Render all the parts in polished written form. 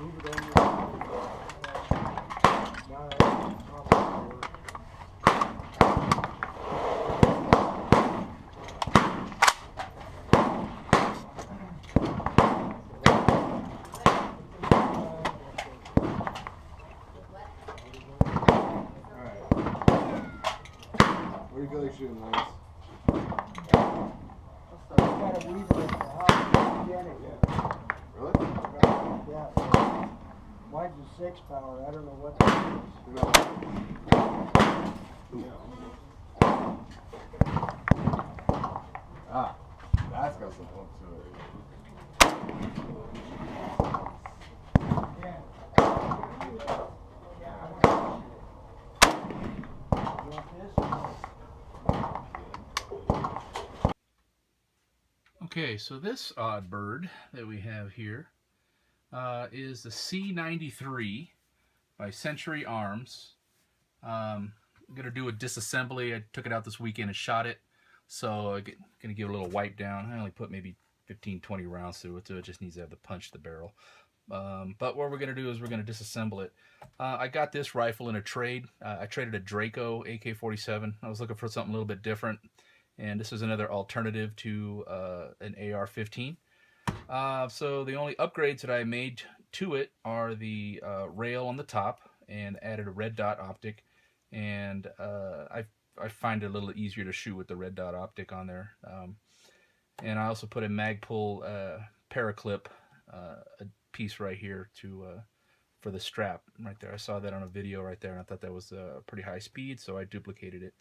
Move it over. Where do you feel like shooting, Lance? Got a weaver in the house. Get it. Yeah. Really? Yeah. Mine's a 6 power. I don't know what that is. Ah, that's got some pump to it. Okay, so this odd bird that we have here is the C93 by Century Arms. I'm going to do a disassembly. I took it out this weekend and shot it, so I'm going to give it a little wipe down. I only put maybe 15-20 rounds through it, so it just needs to have the punch the barrel. But what we're going to do is we're going to disassemble it. I got this rifle in a trade. I traded a Draco AK-47. I was looking for something a little bit different, and this is another alternative to an AR-15. So the only upgrades that I made to it are the rail on the top, and added a red dot optic, and I find it a little easier to shoot with the red dot optic on there. And I also put a Magpul paraclip a piece right here to for the strap right there. I saw that on a video right there, and I thought that was pretty high speed, so I duplicated it.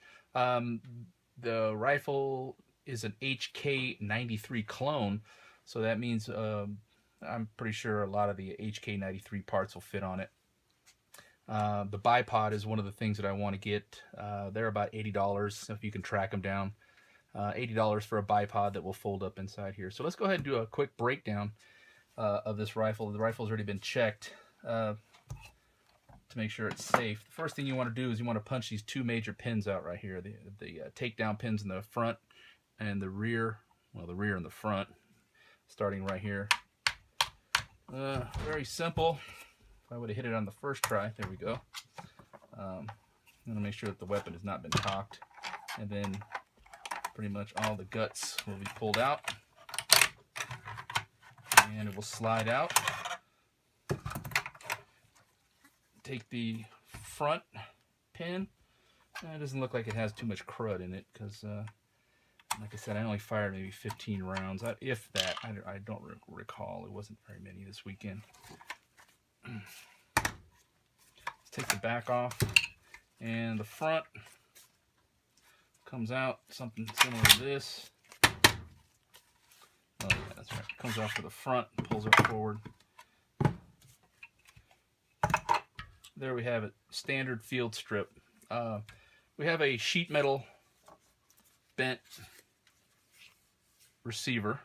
The rifle is an HK93 clone, so that means I'm pretty sure a lot of the HK93 parts will fit on it. The bipod is one of the things that I want to get. They're about $80 if you can track them down. $80 for a bipod that will fold up inside here. So let's go ahead and do a quick breakdown of this rifle. The rifle's already been checked to make sure it's safe. The first thing you want to do is you want to punch these two major pins out right here. The takedown pins in the front and the rear. Well, the rear and the front, starting right here. Very simple. If I would have hit it on the first try, there we go. I'm going to make sure that the weapon has not been cocked, and then pretty much all the guts will be pulled out, and it will slide out. Take the front pin. It doesn't look like it has too much crud in it, because like I said, I only fired maybe 15 rounds, if that. I don't recall. It wasn't very many this weekend. Let's take the back off, and the front comes out something similar to this. Oh yeah, that's right. Comes off to the front, pulls it forward. There we have it, standard field strip. We have a sheet metal bent receiver.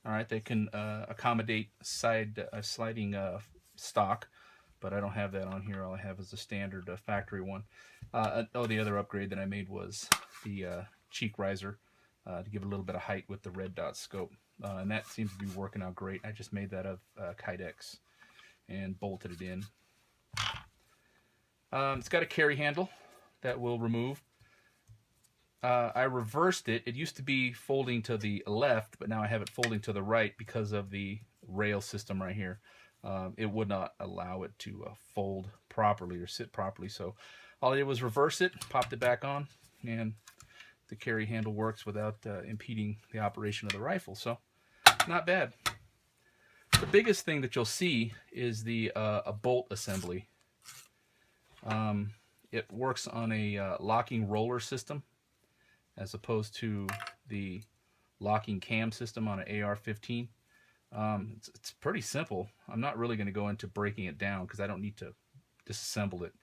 All right, they can accommodate sliding stock, but I don't have that on here. All I have is a standard factory one. The other upgrade that I made was the cheek riser to give it a little bit of height with the red dot scope, and that seems to be working out great. I just made that of Kydex and bolted it in. It's got a carry handle that will remove. I reversed it. It used to be folding to the left, but now I have it folding to the right because of the rail system right here. It would not allow it to fold properly or sit properly, so all I did was reverse it, popped it back on, and the carry handle works without impeding the operation of the rifle, so not bad. The biggest thing that you'll see is the a bolt assembly. It works on a locking roller system as opposed to the locking cam system on an AR-15. It's pretty simple. I'm not really going to go into breaking it down because I don't need to disassemble it.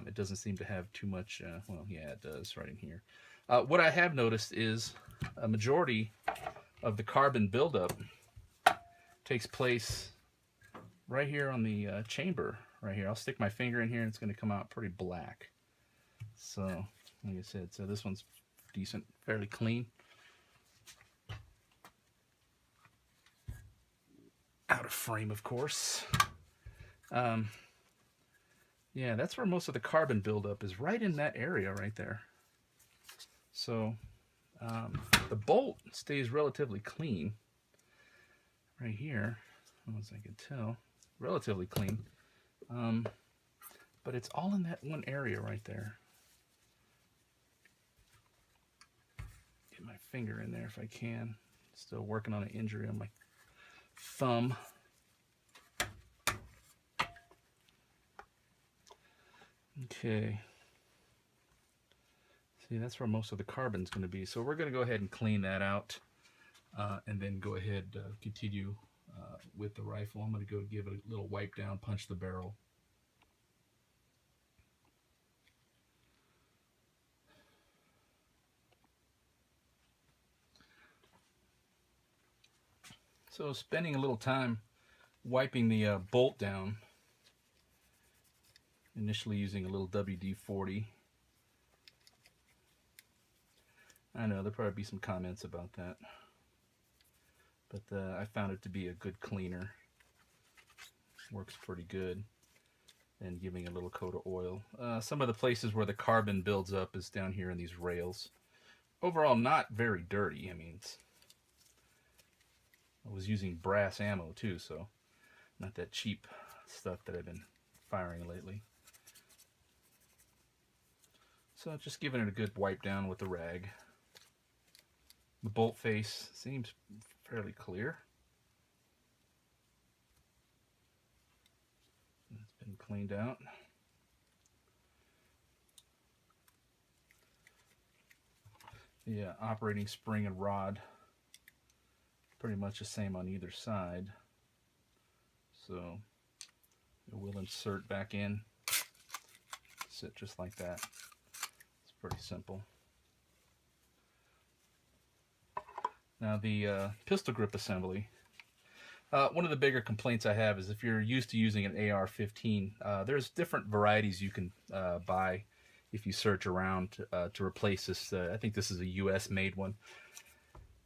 It doesn't seem to have too much, well, yeah, it does right in here. What I have noticed is a majority of the carbon buildup takes place right here on the chamber, right here. I'll stick my finger in here and it's going to come out pretty black. So, like I said, so this one's decent, fairly clean. Out of frame, of course. Yeah, that's where most of the carbon buildup is, right in that area right there. So the bolt stays relatively clean right here, as I can tell, relatively clean. But it's all in that one area right there. Get my finger in there if I can. Still working on an injury on my thumb. Okay. See, that's where most of the carbon's going to be. So we're going to go ahead and clean that out, and then go ahead continue with the rifle. I'm going to go give it a little wipe down, punch the barrel. So spending a little time wiping the bolt down, initially using a little WD-40. I know there'll probably be some comments about that, but I found it to be a good cleaner. Works pretty good. And giving a little coat of oil. Some of the places where the carbon builds up is down here in these rails. Overall, not very dirty. I mean, I was using brass ammo too, so not that cheap stuff that I've been firing lately. So just giving it a good wipe down with the rag. The bolt face seems fairly clear. It's been cleaned out. The operating spring and rod, pretty much the same on either side. So it will insert back in, sit just like that. It's pretty simple. Now the pistol grip assembly. One of the bigger complaints I have is if you're used to using an AR-15, there's different varieties you can buy if you search around to replace this. I think this is a US made one.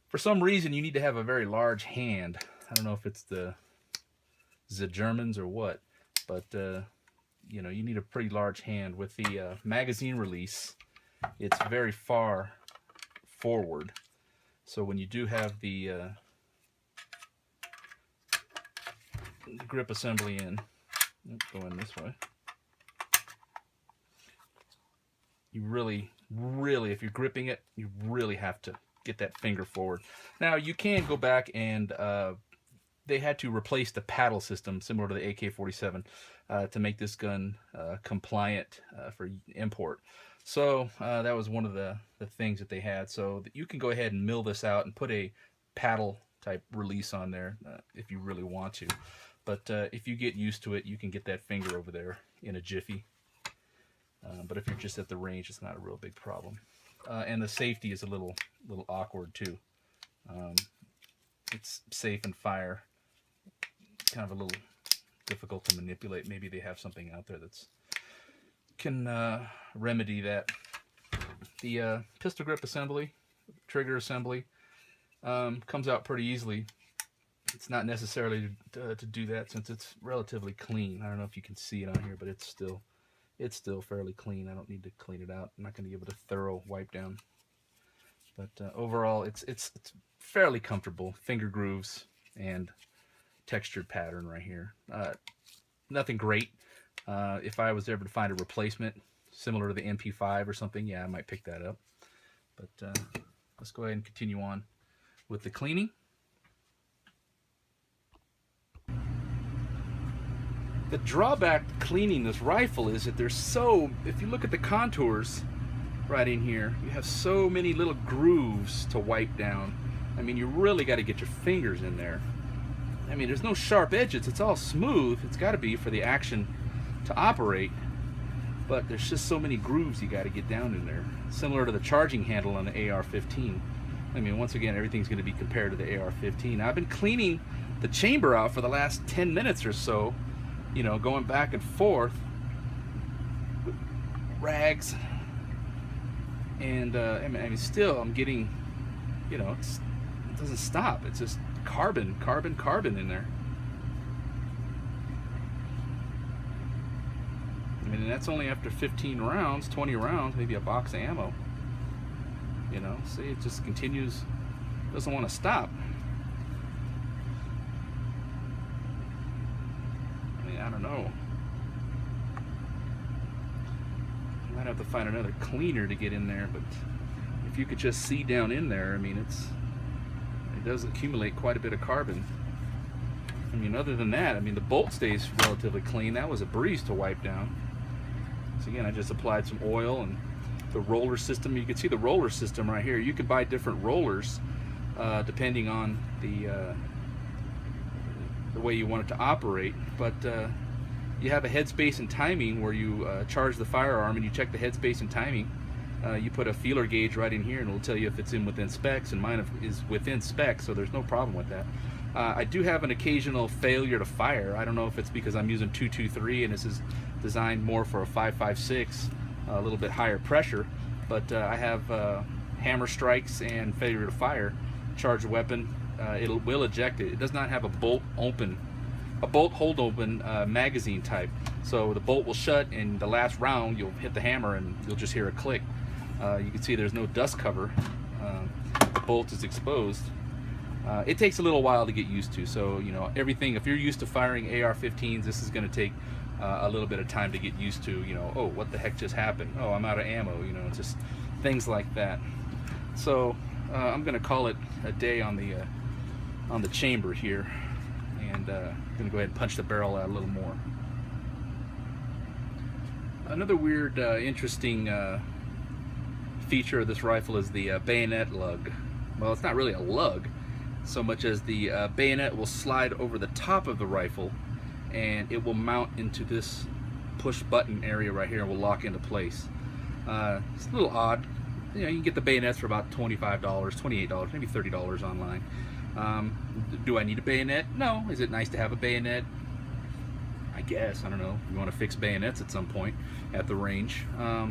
For some reason you need to have a very large hand. I don't know if it's the Germans or what, but you know, you need a pretty large hand. With the magazine release, it's very far forward. So when you do have the grip assembly in, going this way, you really, if you're gripping it, you really have to get that finger forward. Now you can go back and they had to replace the paddle system similar to the AK-47 to make this gun compliant for import. So that was one of the things that they had. So that you can go ahead and mill this out and put a paddle type release on there if you really want to. But if you get used to it, you can get that finger over there in a jiffy. But if you're just at the range, it's not a real big problem. And the safety is a little awkward too. It's safe and fire. Kind of a little difficult to manipulate. Maybe they have something out there that's can remedy that. The pistol grip assembly, trigger assembly, comes out pretty easily. It's not necessarily to do that since it's relatively clean. I don't know if you can see it on here, but it's still fairly clean. I don't need to clean it out. I'm not going to give it a thorough wipe down. But overall, it's fairly comfortable. Finger grooves and textured pattern right here. Nothing great. If I was able to find a replacement similar to the MP5 or something, yeah, I might pick that up. But let's go ahead and continue on with the cleaning. The drawback to cleaning this rifle is that if you look at the contours right in here, you have so many little grooves to wipe down. I mean, you really got to get your fingers in there. I mean, there's no sharp edges. It's all smooth. It's got to be for the action to operate. But there's just so many grooves you got to get down in there. Similar to the charging handle on the AR-15. I mean, once again, everything's going to be compared to the AR-15. Now, I've been cleaning the chamber out for the last 10 minutes or so. You know, going back and forth with rags. And, I mean, still, I'm getting, you know, it doesn't stop. It's just carbon in there. And that's only after 15 rounds, 20 rounds, maybe a box of ammo. You know, see, it just continues, doesn't want to stop. I mean, I don't know. I might have to find another cleaner to get in there, but if you could just see down in there, I mean, it does accumulate quite a bit of carbon. I mean, other than that, I mean, the bolt stays relatively clean. That was a breeze to wipe down. So again, I just applied some oil, and the roller system, you can see the roller system right here. You could buy different rollers depending on the way you want it to operate, but you have a headspace and timing where you charge the firearm and you check the headspace and timing. You put a feeler gauge right in here and it'll tell you if it's within specs, and mine is within specs, so there's no problem with that. I do have an occasional failure to fire. I don't know if it's because I'm using 223 and this is designed more for a 5.56, a little bit higher pressure, but I have hammer strikes and failure to fire. Charge the weapon, it will eject it. It does not have a bolt hold open magazine type, so the bolt will shut, and the last round you'll hit the hammer and you'll just hear a click. You can see there's no dust cover. The bolt is exposed. It takes a little while to get used to, so you know, everything, if you're used to firing AR-15s, this is going to take a little bit of time to get used to. You know, oh, what the heck just happened? Oh, I'm out of ammo. You know, just things like that. So I'm going to call it a day on the chamber here, and I'm going to go ahead and punch the barrel out a little more. Another weird, interesting feature of this rifle is the bayonet lug. Well, it's not really a lug so much as the bayonet will slide over the top of the rifle, and it will mount into this push button area right here and will lock into place. It's a little odd. You know, you can get the bayonets for about $25, $28, maybe $30 online. Do I need a bayonet? No. Is it nice to have a bayonet? I guess. I don't know. You want to fix bayonets at some point at the range,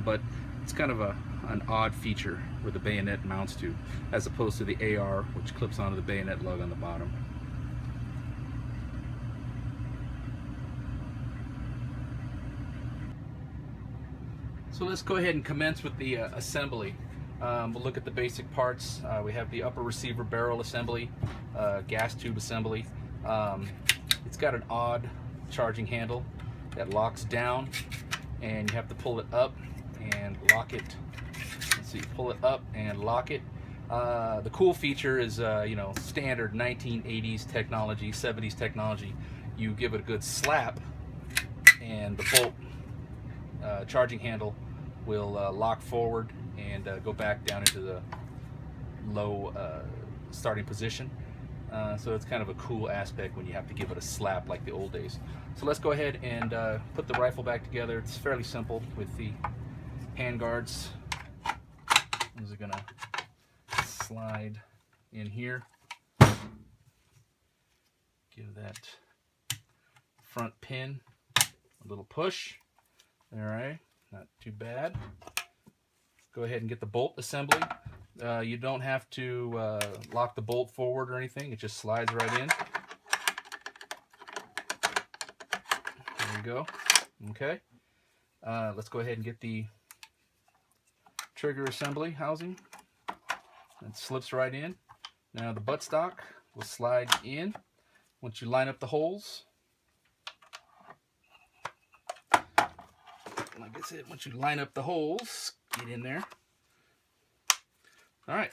but it's kind of an odd feature where the bayonet mounts to, as opposed to the AR, which clips onto the bayonet lug on the bottom. So let's go ahead and commence with the assembly. We'll look at the basic parts. We have the upper receiver barrel assembly, gas tube assembly. It's got an odd charging handle that locks down, and you have to pull it up and lock it. Let's see, pull it up and lock it. The cool feature is, you know, standard 1980s technology, 70s technology. You give it a good slap, and the bolt charging handle will lock forward and go back down into the low starting position. So it's kind of a cool aspect when you have to give it a slap like the old days. So let's go ahead and put the rifle back together. It's fairly simple with the hand guards. These are gonna slide in here. Give that front pin a little push. All right, not too bad. Go ahead and get the bolt assembly. You don't have to lock the bolt forward or anything. It just slides right in. There you go. Okay. Let's go ahead and get the trigger assembly housing. It slips right in. Now the buttstock will slide in once you line up the holes. Like I said, once you line up the holes, get in there. All right,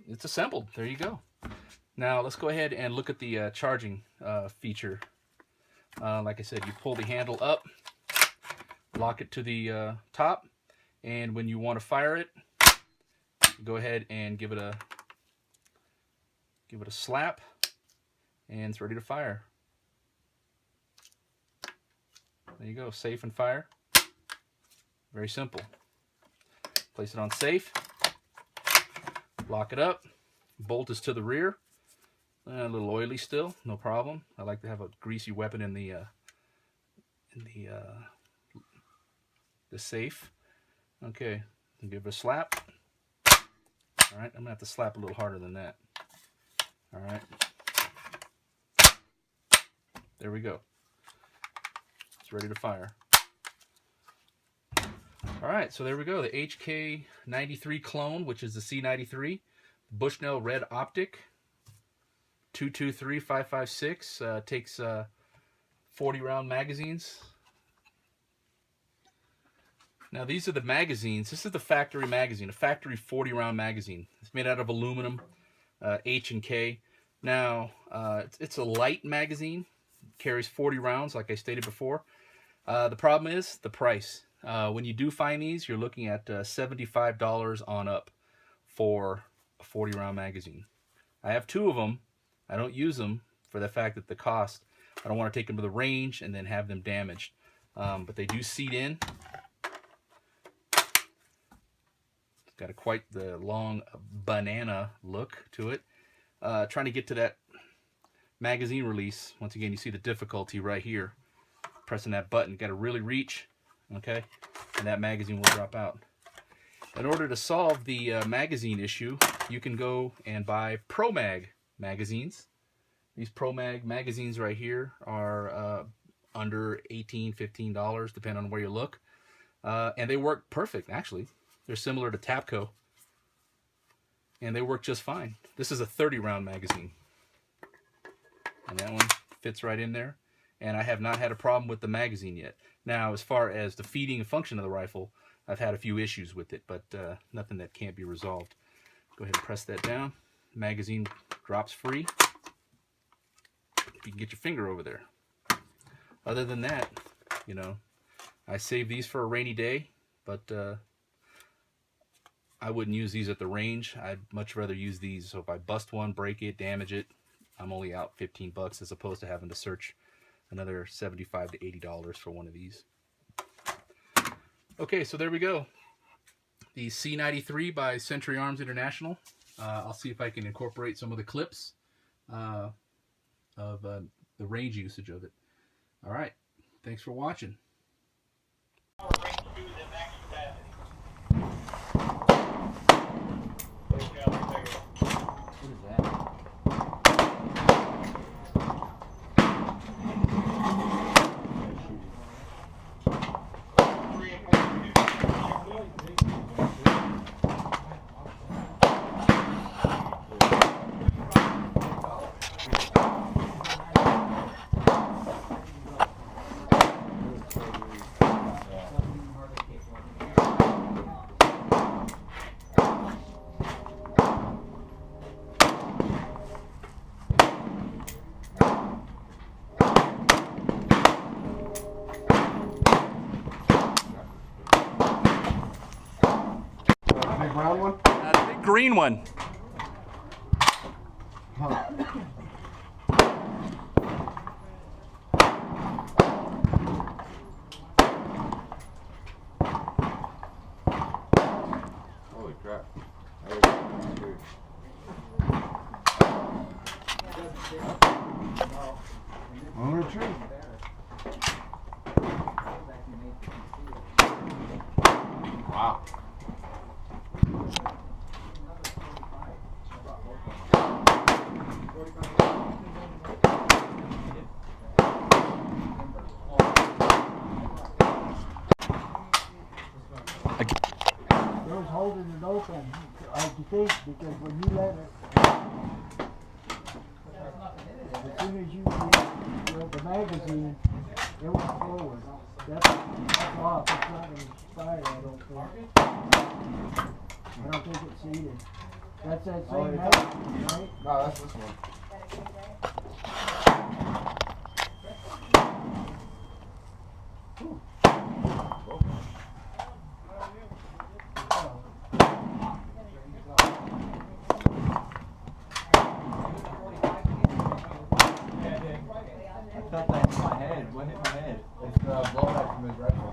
it's assembled. There you go. Now let's go ahead and look at the charging feature. Like I said, you pull the handle up, lock it to the top, and when you want to fire it, go ahead and give it a slap, and it's ready to fire. There you go, safe and fire. Very simple. Place it on safe. Lock it up. Bolt is to the rear. A little oily still, no problem. I like to have a greasy weapon in the safe. Okay, give it a slap. All right, I'm gonna have to slap a little harder than that. All right, there we go. It's ready to fire. All right, so there we go. The HK93 clone, which is the C93. Bushnell Red Optic. 223-556. Takes 40-round magazines. Now these are the magazines. This is the factory magazine, a factory 40-round magazine. It's made out of aluminum, H and K. Now it's a light magazine, carries 40 rounds, like I stated before. The problem is the price. When you do find these, you're looking at $75 on up for a 40-round magazine. I have 2 of them. I don't use them for the fact that the cost. I don't want to take them to the range and then have them damaged. But they do seat in. Got quite the long banana look to it. Trying to get to that magazine release. Once again, you see the difficulty right here. Pressing that button, got to really reach, okay? And that magazine will drop out. In order to solve the magazine issue, you can go and buy ProMag magazines. These ProMag magazines right here are under $18, $15, depending on where you look. And they work perfect, actually. They're similar to Tapco, and they work just fine. This is a 30-round magazine, and that one fits right in there, and I have not had a problem with the magazine yet. Now, as far as the feeding and function of the rifle, I've had a few issues with it, but nothing that can't be resolved. Go ahead and press that down. The magazine drops free. You can get your finger over there. Other than that, you know, I save these for a rainy day, but I wouldn't use these at the range. I'd much rather use these. So if I bust one, break it, damage it, I'm only out 15 bucks as opposed to having to search another $75 to $80 for one of these. Okay, so there we go. The C93 by Century Arms International. I'll see if I can incorporate some of the clips of the range usage of it. All right, thanks for watching. Brown one? The big green one. Huh. Holy crap. On a tree. Wow. It was holding it open, I think, because when you let it, as soon as you get the magazine, it went forward. That's off. It's not going to expire, I don't think. I don't think it's seated. That's that same magazine, right? No, that's this one. I felt that in my head. What hit my head? It's blowback from his rifle.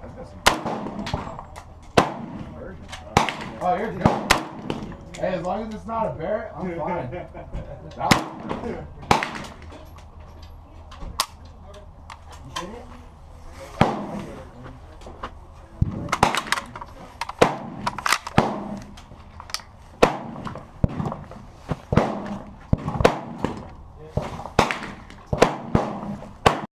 That's got some versions, bro. Oh, you're good. Hey, as long as it's not a Barrett, I'm fine. That one. You get it?